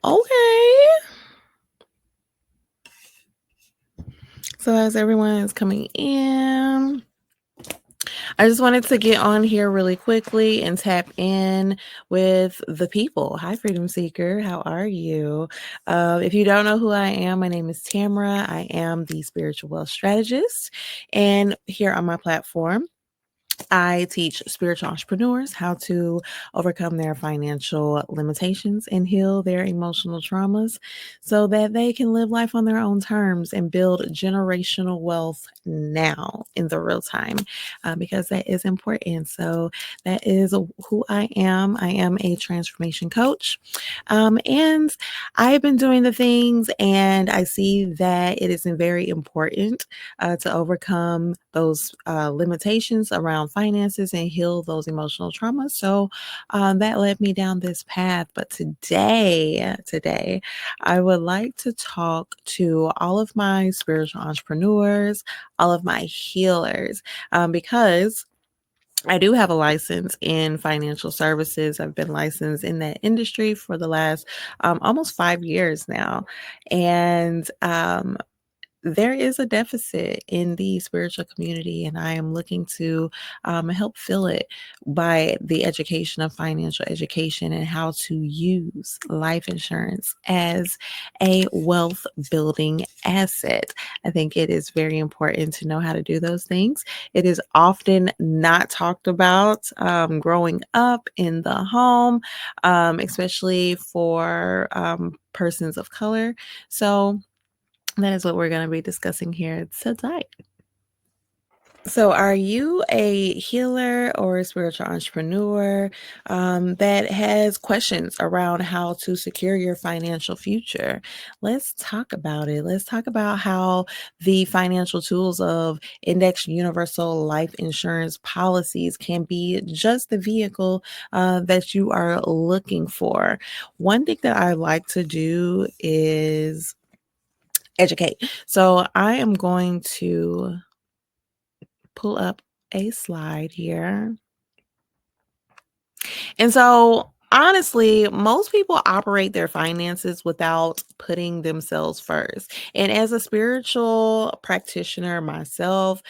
Okay. So as everyone is coming in, I just wanted to get on here really quickly and tap in with the people. Hi, Freedom Seeker. How are you? If you don't know who I am, my name is Tamara. I am the spiritual wealth strategist. And here on my platform, I teach spiritual entrepreneurs how to overcome their financial limitations and heal their emotional traumas so that they can live life on their own terms and build generational wealth now in the real time, because that is important. So, that is who I am. I am a transformation coach. And I've been doing the things, and I see that it is very important to overcome those limitations around finances and heal those emotional traumas. So that led me down this path. But today, I would like to talk to all of my spiritual entrepreneurs, all of my healers, because I do have a license in financial services. I've been licensed in that industry for the last almost 5 years now. And there is a deficit in the spiritual community, and I am looking to help fill it by the education of financial education and how to use life insurance as a wealth building asset. I think it is very important to know how to do those things. It is often not talked about growing up in the home, especially for persons of color. So, that is what we're going to be discussing here tonight. So, are you a healer or a spiritual entrepreneur that has questions around how to secure your financial future? Let's talk about it. Let's talk about how the financial tools of indexed universal life insurance policies can be just the vehicle that you are looking for. One thing that I like to do is educate. So I am going to pull up a slide here. And so honestly, most people operate their finances without putting themselves first. And as a spiritual practitioner myself,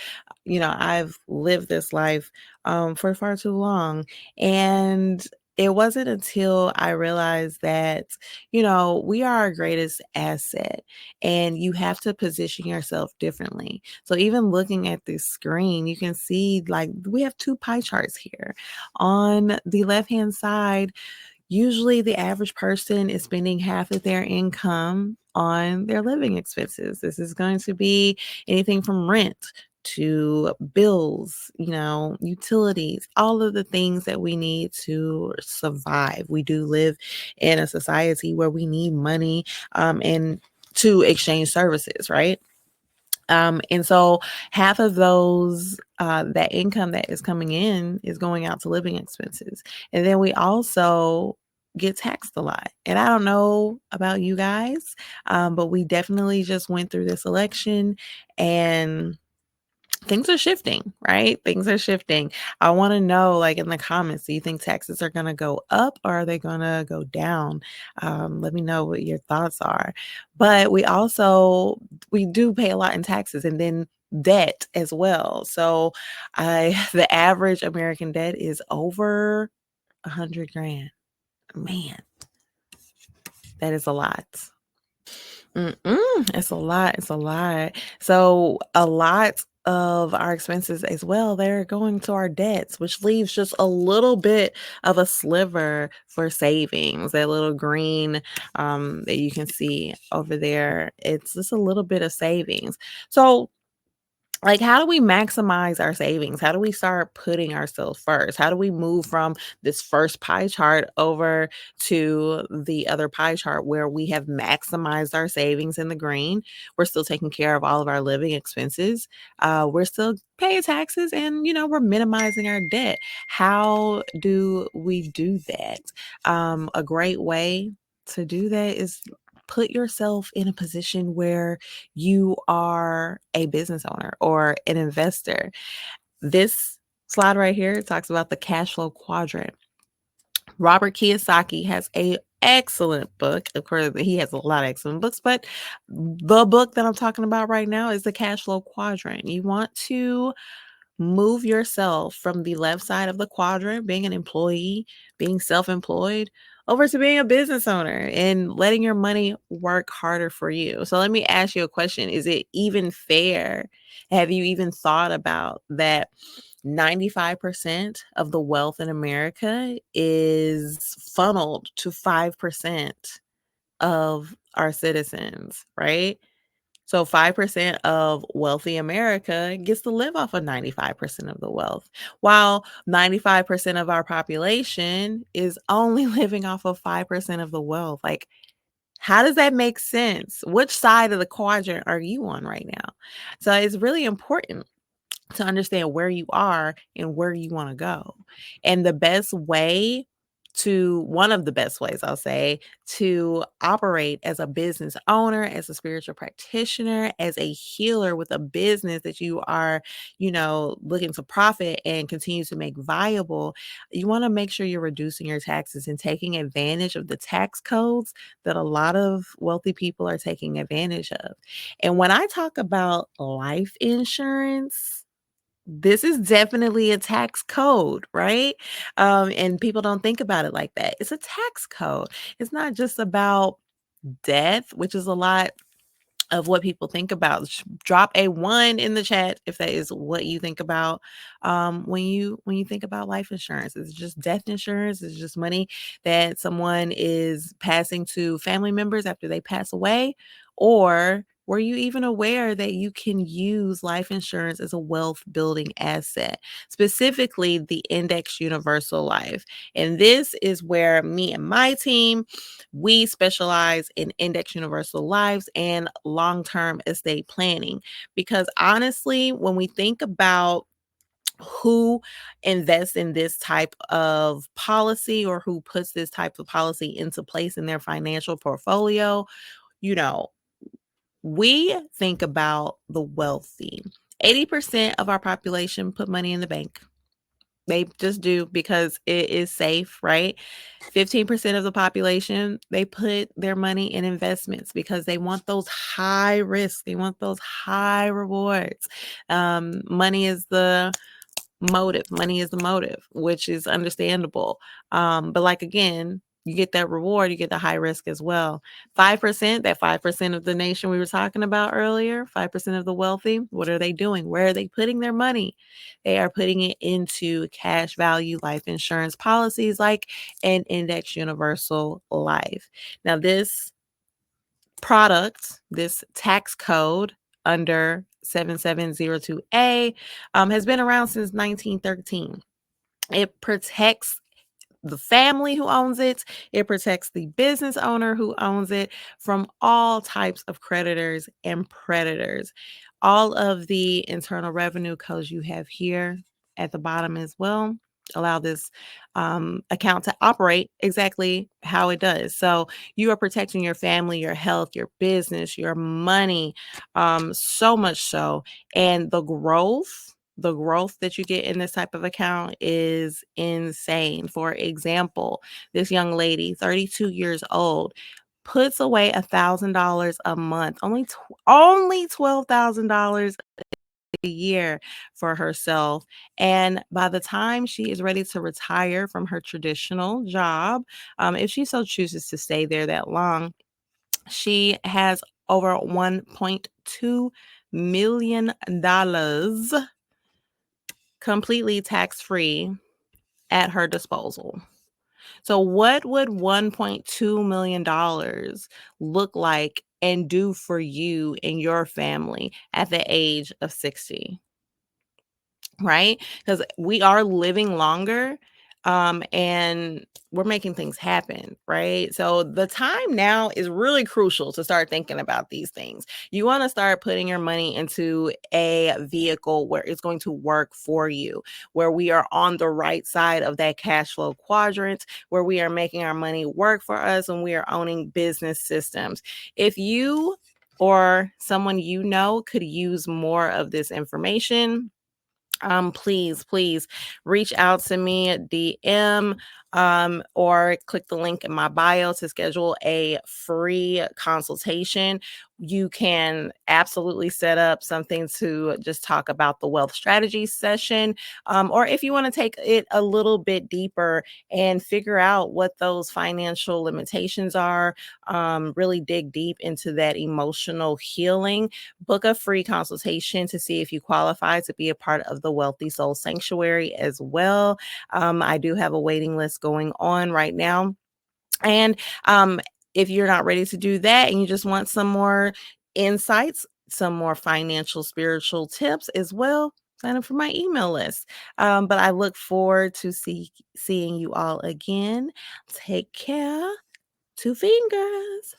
I've lived this life for far too long. And it wasn't until I realized that, we are our greatest asset, and you have to position yourself differently. So even looking at this screen, you can see like we have two pie charts here. On the left hand side, usually the average person is spending half of their income on their living expenses. This is going to be anything from rent to bills, utilities, all of the things that we need to survive. We do live in a society where we need money and to exchange services, right? And so half of those, that income that is coming in is going out to living expenses. And then we also get taxed a lot. And I don't know about you guys, but we definitely just went through this election, and things are shifting, right? Things are shifting. I want to know, like in the comments, do you think taxes are going to go up or are they going to go down? Let me know what your thoughts are. But we do pay a lot in taxes, and then debt as well. So the average American debt is over 100 grand. Man, that is a lot. It's a lot. It's a lot. So a lot of our expenses as well, they're going to our debts, which leaves just a little bit of a sliver for savings. That little green that you can see over there, it's just a little bit of savings. So like, how do we maximize our savings? How do we start putting ourselves first? How do we move from this first pie chart over to the other pie chart where we have maximized our savings in the green? We're still taking care of all of our living expenses. We're still paying taxes, and we're minimizing our debt. How do we do that? A great way to do that is put yourself in a position where you are a business owner or an investor. This slide right here talks about the cash flow quadrant. Robert Kiyosaki has a excellent book. Of course, he has a lot of excellent books, but the book that I'm talking about right now is the Cash Flow Quadrant. You want to move yourself from the left side of the quadrant, being an employee, being self employed, over to being a business owner and letting your money work harder for you. So, let me ask you a question. Is it even fair? Have you even thought about that? 95% of the wealth in America is funneled to 5% of our citizens, right? So 5% of wealthy America gets to live off of 95% of the wealth, while 95% of our population is only living off of 5% of the wealth. Like, how does that make sense? Which side of the quadrant are you on right now? So it's really important to understand where you are and where you want to go. And the best way one of the best ways, I'll say, to operate as a business owner, as a spiritual practitioner, as a healer with a business that you are, looking to profit and continue to make viable, you want to make sure you're reducing your taxes and taking advantage of the tax codes that a lot of wealthy people are taking advantage of. And when I talk about life insurance, this is definitely a tax code, right? And people don't think about it like that. It's a tax code. It's not just about death, which is a lot of what people think about. Drop a 1 in the chat if that is what you think about when you think about life insurance. It's just death insurance. It's just money that someone is passing to family members after they pass away. Or were you even aware that you can use life insurance as a wealth building asset, specifically the Index Universal Life? And this is where me and my team, we specialize in Index Universal Lives and long-term estate planning. Because honestly, when we think about who invests in this type of policy or who puts this type of policy into place in their financial portfolio, you know, we think about the wealthy. 80% of our population put money in the bank. They just do because it is safe, right? 15% of the population, they put their money in investments because they want those high risks. They want those high rewards. Money is the motive. Money is the motive, which is understandable. But like again, you get that reward, you get the high risk as well. 5%, that 5% of the nation we were talking about earlier, 5% of the wealthy, what are they doing? Where are they putting their money? They are putting it into cash value life insurance policies like an Index Universal Life. Now, this product, this tax code under 7702A, has been around since 1913. It protects the family who owns it. It protects the business owner who owns it from all types of creditors and predators. All of the internal revenue codes you have here at the bottom as well allow this account to operate exactly how it does. So you are protecting your family, your health, your business, your money, so much so. And the growth that you get in this type of account is insane. For example, this young lady, 32 years old, puts away $1,000 a month, only $12,000 a year for herself. And by the time she is ready to retire from her traditional job, if she so chooses to stay there that long, she has over $1.2 million completely tax-free at her disposal. So what would $1.2 million look like and do for you and your family at the age of 60? Right? Because we are living longer, and we're making things happen, right? So the time now is really crucial to start thinking about these things. You want to start putting your money into a vehicle where it's going to work for you, where we are on the right side of that cash flow quadrant, where we are making our money work for us and we are owning business systems. If you or someone you know could use more of this information, please reach out to me at DM. or click the link in my bio to schedule a free consultation. You can absolutely set up something to just talk about the wealth strategy session. Or if you want to take it a little bit deeper and figure out what those financial limitations are, really dig deep into that emotional healing, book a free consultation to see if you qualify to be a part of the Wealthy Soul Sanctuary as well. I do have a waiting list going on right now. And if you're not ready to do that and you just want some more insights, some more financial, spiritual tips as well, sign up for my email list. But I look forward to seeing you all again. Take care. Two fingers.